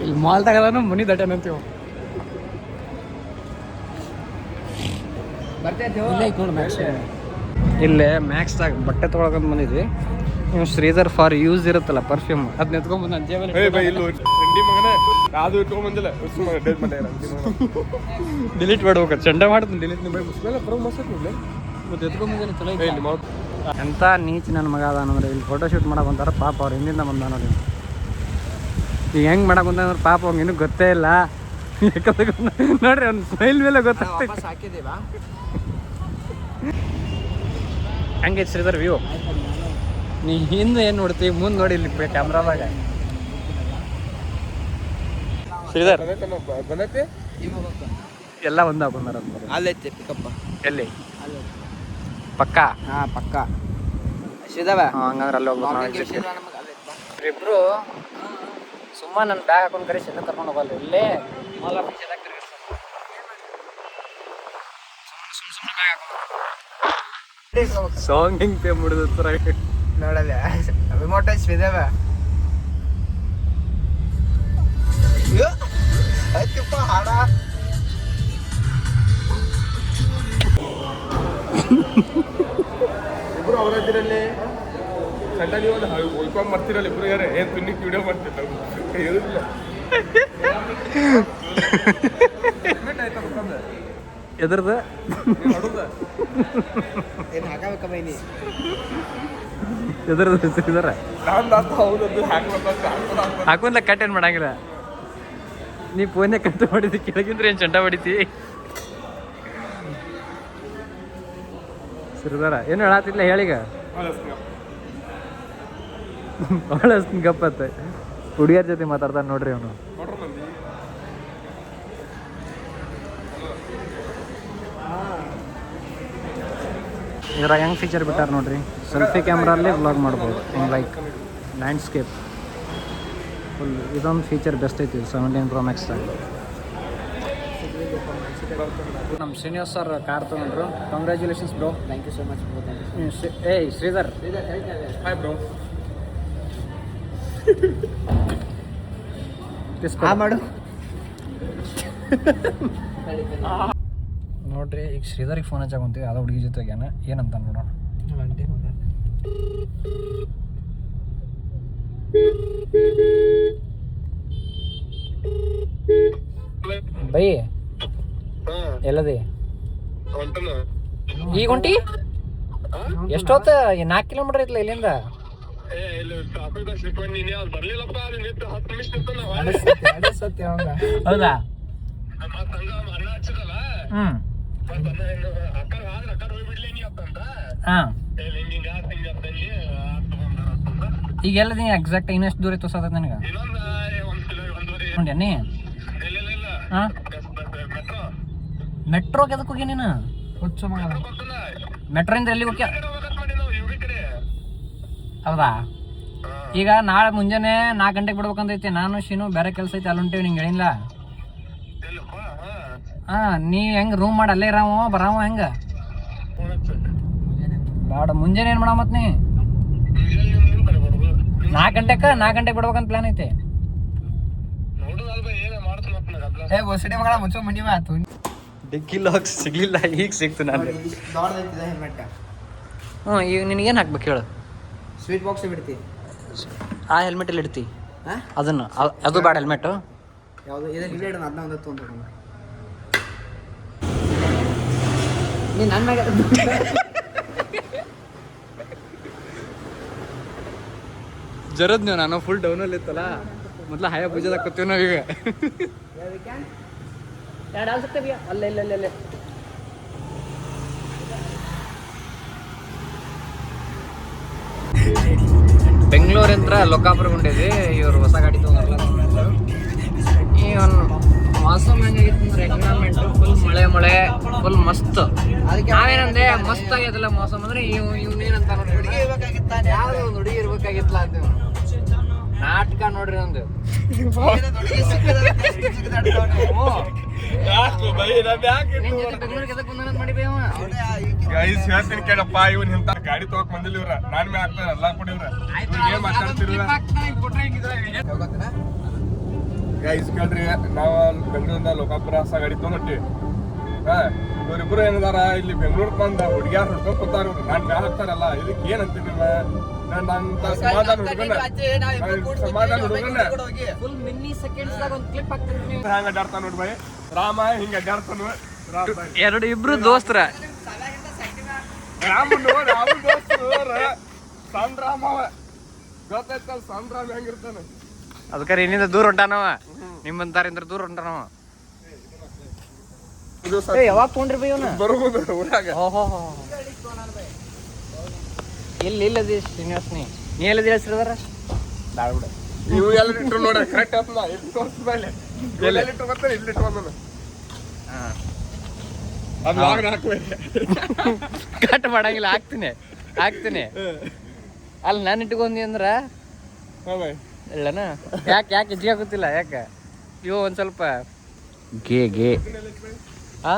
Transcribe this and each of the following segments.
ಇಲ್ಲಿ ಮಾಲ್ ತಗೋದಾನು ಮನಿ ದಟ್ಟನ ಅಂತೀವಿ. ಇಲ್ಲೇ ಮ್ಯಾಕ್ಸ್ದಾಗ ಬಟ್ಟೆ ತೊಗೊಳಕಂತ ಬಂದಿದ್ವಿ. ನೀವು ಶ್ರೀಧರ್ ಫಾರ್ ಯೂಸ್ ಇರುತ್ತಲ್ಲ ಪರ್ಫ್ಯೂಮ್ ಅದನ್ನ ಎತ್ಕೊಂಡ್ಬಂದು ನನ್ನ ಜೇಬಲ್ಲಿ ಡಿಲೀಟ್ ಮಾಡ್ಬೇಕು. ಚಂಡ ಮಾಡ್ತೀನಿ ಡಿಲೀಟ್ ಮತ್ತೆ ಎತ್ಕೊಂಡ್ಬಂದೇನೆ ಚಲೋ ಎಂತ ನೀಚ್ ನನ್ನ ಮಗ ಅದ ಅಂದ್ರೆ ಇಲ್ಲಿ ಫೋಟೋಶೂಟ್ ಮಾಡಕ್ಕೆ ಬಂತಾರ. ಪಾಪ ಅವ್ರು ಹಿಂದಿಂದ ಬಂದ ನೋಡಿ. ಈಗ ಹೆಂಗೆ ಮಾಡಕ್ಕೆ ಬಂದ ಅಂದ್ರೆ ಪಾಪ ಅವ್ನಿಗೆ ಇನ್ನೂ ಗೊತ್ತೇ ಇಲ್ಲ. ನೋಡ್ರಿ ಅವ್ನ ಸ್ಮೈಲ್ ಮೇಲೆ ಗೊತ್ತಾಗ್ತೈತೆ. ಹಂಗೆ ಶ್ರೀಧರ್ ವ್ಯೂ ನೀ ಹಿಂದೆ ಏನು ನೋಡ್ತೀವಿ ಮುಂದೆ ನೋಡಿ ಇಲ್ಲಿ ಕ್ಯಾಮ್ರಾದಾಗ. ಶ್ರೀಧರ್ ಎಲ್ಲ ಒಂದ ಬಂದಾರ ಅಲ್ಲೈತಿ ಪಿಕಪ್ಪ. ಎಲ್ಲಿ ಪಕ್ಕ? ಹಾಂ ಪಕ್ಕ ಶ್ರೀಧವ. ಹಂಗಂದ್ರೆ ಅಲ್ಲಿ ಹೋಗ್ಬೇಕು. ಇಬ್ರು ಸುಮ್ಮ ನನ್ನ ಬ್ಯಾಗ್ ಹಾಕೊಂಡು ಕರೆ ಚೆನ್ನ ಕರ್ಕೊಂಡು ಹೋಗಲ್ಲ. ಇಲ್ಲೇ ಮಾಲ್ ಆಫೀಸ್ ಎಲ್ಲ ಸಾಂಗ್ ಹೆಂಗ್ ಪೇ ಮಾಡಿದ ನೋಡಲ್ಲ ಅಭಿಮೋಟ ಶ್ರೀಧವ. ಆಯ್ತಪ್ಪ ಹಾಡ ಇಬ್ರು ಅವರದ್ರಲ್ಲಿ ಸಣ್ಣ ನೀವು ಉಳ್ಕೊಂಡ್ ಬರ್ತಿರಲ್ಲ ಇಬ್ರು. ಯಾರು ಏನ್ ತುನ್ನಿಕ್ ವಿಡಿಯೋ ಮಾಡ್ತಿಲ್ಲ ಹೇಳಿಲ್ಲ. ಎದ್ರದ ಏನು ಹಾಕಬೇಕಮ್ಮ ನೀ ಎದ್ರದ ಶ್ರೀಧರ ಹೌದದ್ದು ಹಾಕೊಂಡ ಕಟ್ ಏನು ಮಾಡಂಗಿಲ್ಲ. ನೀ ಫೋನ್ನೇ ಕಟ್ ಮಾಡಿದ್ದು ಕೆಳಗಿಂದ್ರೆ ಏನು ಚಂಟ ಹೊಡಿತಿ. ಶ್ರೀಧರ ಏನು ಹೇಳತ್ತಿಲ್ಲ ಹೇಳೀಗ. ಭಾಳ ಗಪ್ಪತ್ತೆ ಹುಡುಗಿಯರ ಜೊತೆ ಮಾತಾಡ್ತಾನೆ ನೋಡ್ರಿ ಅವನು. ಇದ್ರಾಗ ಹೆಂಗೆ ಫೀಚರ್ ಬಿಟ್ಟಾರ ನೋಡ್ರಿ. ಸೆಲ್ಫಿ ಕ್ಯಾಮ್ರಲ್ಲಿ ವ್ಲಾಗ್ ಮಾಡ್ಬೋದು. ಹಿಂಗೆ ಲೈಕ್ ಲ್ಯಾಂಡ್ಸ್ಕೇಪ್ ಫುಲ್. ಇದೊಂದು ಫೀಚರ್ ಬೆಸ್ಟ್ ಐತಿ 17 Pro Max. ನಮ್ಮ ಶ್ರೀನಿವಾಸ್ ಸರ್ ಕಾರ್ ತೊಗೊಂಡ್ರು. Congratulations bro. Thank you so much bro. ಏಯ್ ಶ್ರೀಧರ್ ಹಾಯ್ ಬ್ರೋ. ಮಾಡು ನೋಡ್ರಿ. ಈಗ ಶ್ರೀಧರಿಗೆ ಫೋನ್ ಹಚ್ಚಾಕೊಂತೀವಿ. ಅದು ಹುಡುಗಿ ಜೊತೆ ಹೋಗ್ಯಾನ. ಏನಂತ ನೋಡೋಣ. ಬೈ ಎಲ್ಲದಿ ಈಗ ಹೊಂಟಿ? ಎಷ್ಟೊತ್ತ? 4 ಕಿಲೋಮೀಟರ್ ಐತ್ಲ ಇಲ್ಲಿಂದ. ಹೌದಾ? ಈಗ ಎಲ್ಲದಿ ಎಕ್ಸಾಕ್ಟ್ ಇನ್ನೆಷ್ಟು ದೂರ ತೋರ್ಸದ ನನಗೆ? ನೋಡ್ಯಾನಿ. ಹಾಂ ಮೆಟ್ರೋಗೆ ಎದಕ್ಕೆ ಹೋಗಿ ನೀನು? ಹುಚ್ಚು ಮಗ. ಮೆಟ್ರೋಯಿಂದ ಎಲ್ಲಿಗೆ ಹೋಗ್ಯ? ಹೌದಾ? ಈಗ ನಾಳೆ ಮುಂಜಾನೆ 4 ಗಂಟೆಗೆ ಬಿಡ್ಬೇಕಂತೈತಿ. ನಾನು ಶಿನು ಬೇರೆ ಕೆಲಸ ಐತಿ ಅಲ್ಲಿ ಹೊಂಟೇವಿ. ನಿಂಗೆ ಹೇಳಿಲ್ಲ? ಹಾಂ ನೀ ಹೆಂಗೆ ರೂಮ್ ಮಾಡಿ ಅಲ್ಲೇ ಇರಾವ ಬರಾವ ಹೆಂಗೆ? ಬೇಡ ಮುಂಜಾನೆ ಏನು ಮಾಡೋ ಮತ್ ನೀ 4 ಗಂಟೆಗೆ ಬಿಡ್ಬೇಕಂತ ಪ್ಲಾನ್ ಐತಿ. ಹೊಸಡೆ ಮಗಳ ಮುಚ್ಚೋ ಮಂಡಿ ಮಾತು. ಡಿಕ್ಕಿ ಲಾಕ್ ಸಿಗ್ಲಿಲ್ಲ. ಈಗ ಸಿಕ್ತು ನಾನು. ಹ್ಞೂ ಈಗ ನಿನಗೇನು ಹಾಕ್ಬೇಕು ಹೇಳು? ಸ್ವೀಟ್ ಬಾಕ್ಸ್ ಬಿಡ್ತಿ. ಆ ಹೆಲ್ಮೆಟಲ್ಲಿ ಇಡ್ತಿ ಅದನ್ನು. ಅದು ಬೇಡ ಹೆಲ್ಮೆಟು. ಯಾವುದು ಇದನ್ನು ಇಲ್ಲ ಇಡೋಣ. ಅದನ್ನ ಒಂದು ತೊಗೊಂಡು ನೀ ನನ್ನ ಮ್ಯಾಗ ಜರದ್ ನೀವು. ನಾನು ಫುಲ್ ಡೌನಲ್ಲಿ ಇತ್ತಲ್ಲ ಮೊದಲ ಹಯ ಪೂಜೆದಾಗ ಕೂತೀವಿ ನಾವು. ಈಗ ಅಲ್ಲ ಇಲ್ಲ ಇಲ್ಲ ಇಲ್ಲ ಬೆಂಗಳೂರಿಂತ್ರ ಲೋಕಾಪುರ ಹೊಂಟಿದ್ವಿ. ಇವ್ರು ಹೊಸ ಗಾಡಿ ತೊಗೊಂಡ್ರಲ್ಲ. ಈ ಒಂದು ಮಾಸಮ್ ಹೆಂಗಾಗಿತ್ತು ಅಂದ್ರೆ ಎನ್ವಿರಾನ್ಮೆಂಟು ಫುಲ್ ಮಳೆ ಫುಲ್ ಮಸ್ತ್. ನಾವೇನಂದೆ ಮಸ್ತ್ ಆಗ್ಯದಲ್ಲ ಮೋಸಮ್ ಅಂದ್ರೆ ಇವ್ನೇನಂತ ನೋಡಿ. ಹುಡುಗಿ ಇರ್ಬೇಕಾಗಿತ್ತ, ಯಾವ್ದು ಒಂದು ಹುಡುಗಿ ಇರ್ಬೇಕಾಗಿತ್ತಲ್ಲ ಅಂತ. ನಾಟಕ ನೋಡ್ರಿ ಒಂದು ಗೈಸ್ ಹೇಳ್ತೀನಿ ಕೇಳಪ್ಪ, ಇವನ್ ಇಂತ ಗಾಡಿ ತಗೋಕ್ ಬಂದಿಲ್ಲ ಇವ್ರ. ನಾನ್ ಮೇ ಆಗ್ತಾರ ಎಲ್ಲಾ ಕೊಡಿ ಇವ್ರ. ಏನ್ ಮಾತಾಡ್ತಿರ ಗೈಸ್? ಕೇಳ್ರಿ, ನಾವ್ ಬೆಂಗಳೂರಿಂದ ಲೋಕಾಪುರ ಹೊಸ ಗಾಡಿ ತಗೊಂಡ್ರಿ. ಇವ್ರಿಬ್ರು ಏನಿದಾರ ಇಲ್ಲಿ ಬೆಂಗಳೂರ್ ಬಂದ ಹುಡುಗಿಯಾರ್ ಹುಡ್ಕೊಂಡ್ ಕೂತಾರ. ನಾನ್ ಮ್ಯಾಲ ಹಾಕ್ತಾರಲ್ಲ, ಇದಕ್ಕೆ ಏನ್ ಅಂತೀನಿ ನಿಮ್ಮ? ನಂತ ಸಮಾಧಾನ ಹುಡುಗನ ಹಂಗ ಅಡ್ಡಾಡ್ತಾನ ನೋಡ್ ಬೈ. ರಾಮ ಹಿಂಗ ಅಡ್ಡಾಡ್ತಾನ. ಎರಡು ಇಬ್ರು ದೋಸ್ತರ. ರಾಮನ್ ದೋಸ್ತ ಸಣ್ಣ ರಾಮ ಅವ. ಗೊತ್ತಾಯ್ತ ಸಣ್ಣ ರಾಮ ಹೆಂಗಿರ್ತಾನ. ಅದಕ್ಕೆ ಇನ್ನಿಂದ ದೂರ ಹೊಂಟಾನವ, ನಿಮ್ಮಂತಾರಿಂದ ದೂರ ಹೊಂಟಾನವ. ಯಾವಾಗ ತೊಗೊಂಡ್ರಿ ಬೈ ಇವನ? ಬರ್ಬೋದು ಊರಾಗ. ಎಲ್ಲಿ ಇಲ್ಲದಿ ಶ್ರೀನಿವಾಸ್ ನೀ ಎಲ್ಲದಿ ಹೆಸರದಾರ ದಾಳ್ಬಿಡ. ನೀವು ಎಲ್ಲ ಇಟ್ರು ನೋಡ ಕರೆಕ್ಟ್ ಆತ್ನ. ಇಲ್ಲಿ ತೋರ್ಸ್ ಮೇಲೆ ಎಲ್ಲ ಇಟ್ಟು ಬರ್ತಾರೆ, ಇಲ್ಲಿ ಇಟ್ಟು ಬಂದ ಅದು ಲಾಗ್ ಹಾಕ್ಬೇಕು. ಕಟ್ ಮಾಡಂಗಿಲ್ಲ, ಹಾಕ್ತೀನಿ. ಅಲ್ಲಿ ನಾನು ಇಟ್ಕೊಂಡಿ ಅಂದ್ರ ಇಲ್ಲನ ಯಾಕೆ ಹೆಚ್ಚಿಗೆ ಆಗುತ್ತಿಲ್ಲ? ಯಾಕೆ ಇವ ಒಂದ್ ಸ್ವಲ್ಪ ಗೆ ಹಾ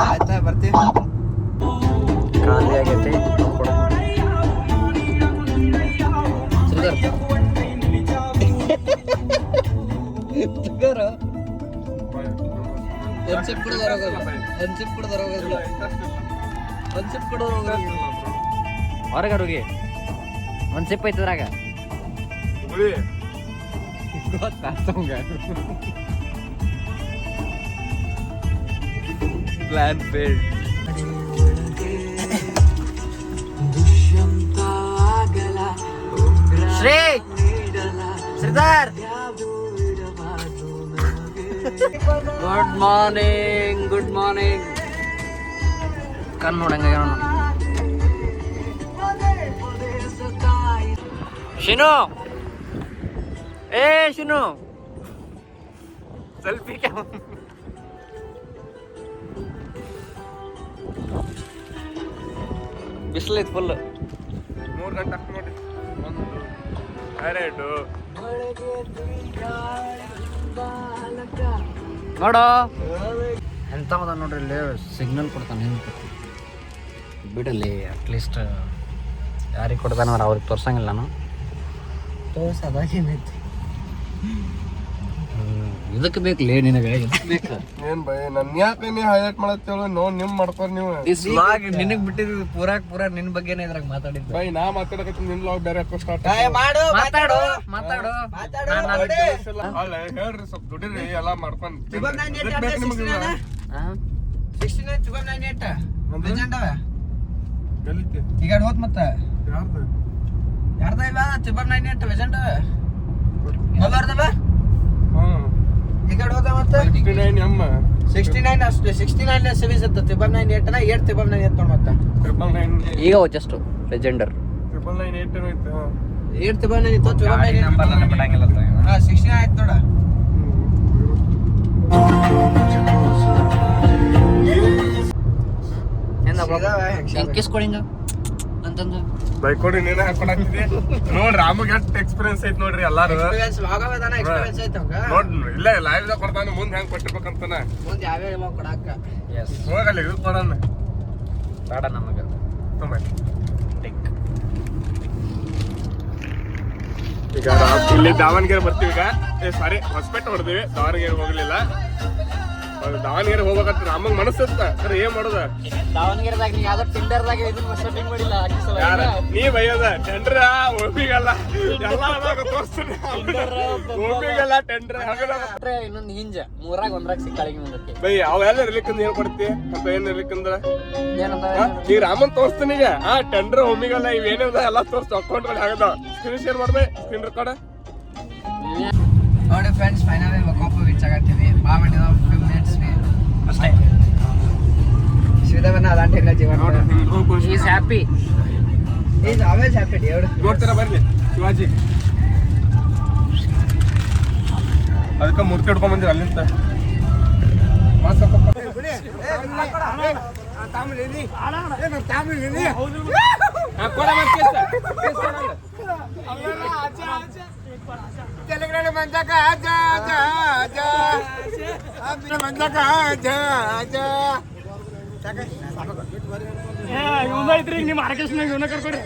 ಆಯ್ತಾ ಬರ್ತೀವಿ. ಖಾಲಿ ಆಗೈತಿ. ಹೊರಗಾರ ಹೋಗಿ ಒಂದ್ ಸಿಪ್ ಐತದ್ರಾಗ ಗೊತ್ತಾಗ್ತಂಗ. Plan failed. Sridhar good morning. ಕಣ್ ನೋಡಂಗ ಶಿನು. ಶಿನು ಸೆಲ್ಫಿ ಬಿಸಿಲೈತ್ ಫುಲ್. 3 ಗಂಟೆ ನೋಡಿ. 2 ನೋಡೋ ಎಂತ ನೋಡ್ರಿ ಇಲ್ಲಿ ಸಿಗ್ನಲ್ ಕೊಡ್ತಾನೆ. ಬಿಡಲಿ ಅಟ್ಲೀಸ್ಟ್ ಯಾರಿಗೆ ಕೊಡ್ತಾನ ಅವ್ರಿಗೆ ತೋರ್ಸಂಗಿಲ್ಲ ನಾನು. ಇದಕ್ಕೆ ಬೇಕಲೇ ನಿನಗೆ? ಏನ್ ಬೈ ನನ್ ಯಾಕೆ ನೀ ಹೈಲೈಟ್ ಮಾಡತ್ತೇಳು? ನೋಡ್ ನಿಮ್ ಮಾಡ್ತಾರ ನೀವು. ನಿನಗ್ ಬಿಟ್ಟಿದ್ದು ಪೂರಾ ನಿನ್ ಬಗ್ಗೆನೇ ಇದ್ರಾಗ ಮಾತಾಡಿದ್ದು. ಬೈ ನಾ ಮಾತಾಡಕತ್ತೀನಿ, ನಿನ್ ಲಾಗ್ ಬೇರೆ ಹಾಕೋ ಸ್ಟಾರ್ಟ್ ಮಾತಾಡು. ಅಲ್ಲ ಹೇಳ್ರಿ, ಸ್ವಲ್ಪ ದುಡಿರಿ ಎಲ್ಲ ಮಾಡ್ಕೊಂಡ್. ಈಗ ಹೋತ್ ಮತ್ತ ಯಾರ್ದ ಇವ ತಿಬ್ಬರ್ 98 ವೆಜೆಂಡ್ ಮೊದಲಾರ್ದವ ಈಗ ಹೋದ ಮತ್ತೆ 69 ಅಷ್ಟೇ. 69 ಸಿರೀಸ್ ಇತ್ತು. ತಿಬ್ಬರ್ 98 ನ 8 ತಿಬ್ಬರ್ 98 ನೋಡ್ ಮತ್ತೆ ಈಗ ಜಸ್ಟ್ ಲೆಜೆಂಡರ್ 8 ತಿಬ್ಬರ್ 98 ಇತ್ತು. ತಿಬ್ಬರ್ 98 ಹಾ 69 ಆಯ್ತು ನೋಡ. ಕಿಸ್ ಕೊಡಿಂಗ ಅಂತಂದು ಬೈಕ್ ಕೊಡಿ ನೀನೇ ಹಾಕೊಡಾಕ್ತಿದ್ದೆ. ನೋಡ್ರಿ ರಾಮಗೆ ಎಷ್ಟು ಎಕ್ಸ್ಪೀರಿಯನ್ಸ್ ಐತಿ ನೋಡ್ರಿ ಎಲ್ಲಾರು. ಎಕ್ಸ್ಪೀರಿಯನ್ಸ್ ಐತೆ ನೋಡ್ ಇಲ್ಲೇ ಲೈವ್ ದಾಗ ಕೊಡ್ತಾನ, ಮುಂದೆ ಹೆಂಗ್ ಕೊಟ್ಟಿರ್ಬೇಕಂತಾನ. ಮುಂದೆ ಯಾವ್ಯಾವ ಕೊಡಾಕ ಹೋಗಲ್ಲ ಇದು ಕೊಡೋಣ ಬೇಡ ನಮಗ. ಈಗ ಇಲ್ಲಿ ದಾವಣಗೆರೆ ಬರ್ತೀವಿ. ಈಗ ಸಾರಿ ಹೊಸಪೇಟೆ ಹೊಡೆದಿವಿ, ದಾವಣಗೆರೆ ಹೋಗ್ಲಿಲ್ಲ. ದಾವಣಗೆರೆ ಹೋಗ್ಬೇಕಂತ ನಮಗ್ ಮನಸ್ಸಿತ್ತ, ಖರೆ ಏನ್ ಮಾಡೋದ? ದಾವಣಗೆರೆದಾಗ ನೀ ಯಾವ್ದೋ ಟಿಂಡರ್ದಾಗ ಇದನ್ನ ಸೆಟ್ಟಿಂಗ್ ಮಾಡಿಲ್ಲ. ನೀ ಬೈಯೋದ ಟೆಂಡ್ರ ಒಮ್ಮಿಗಲ್ಲ ಎಲ್ಲ ತೋರಿಸ್ತೀನಿ. ಒಮ್ಮಿಗಲ್ಲ ಟೆಂಡ್ರ ಇನ್ನೊಂದು ಹಿಂಜ 3 ಒಂದ್ರಾಗ ಸಿಕ್ಕಾಳಿಗೆ ಮುಂದಕ್ಕೆ ಬೈ ಅವೆಲ್ಲ ಇರ್ಲಿಕ್ಕಂದ ಏನ್ ಕೊಡ್ತಿ ಅಂತ ಏನ್ ಇರ್ಲಿಕ್ಕಂದ್ರ ಏನಂತ ಈಗ ರಾಮನ್ ತೋರಿಸ್ತೀನಿ. ಈಗ ಟೆಂಡ್ರ ಒಮ್ಮಿಗಲ್ಲ ಇವೇನದ ಎಲ್ಲ ತೋರಿಸ್ತು. ಅಕೌಂಟ್ ಆಗದ ಸ್ಕ್ರೀನ್ ಶೇರ್ ಮಾಡ್ಬೇ, ಸ್ಕ್ರೀನ್ ರೆಕಾರ್ಡ್ ನೋಡಿ ಫ್ರೆಂಡ್ಸ್. ಫೈನಲಿ ಕಾಫಿ ರೀಚ್ ಆಗತ್ತೀವಿ. ಬಾ ಮಾಡಿದ 5 ಮಿನಿಟ್ಸ್ ಅಷ್ಟೇ. ವಿಧವನ್ನ ಅದಾಂಟೆ ಜೀವನ is happy is always happy dude ನೋಡ್ತೀರಾ ಬರ್ಲಿ ಶಿವಾಜಿ ಅದಕ್ಕೆ ಮೂರ್ತಿ ಹಿಡ್ಕೊಂಡ್ ಬಂದಿರ ಅಲ್ಲಿಂದ ಐತ್ರಿ ನಿಮ್ಮ ಆರ್ಕೆಸ್ಟ್ರಾಗ ಇವನ್ನ ಕರ್ಕೊಡ್ರಿ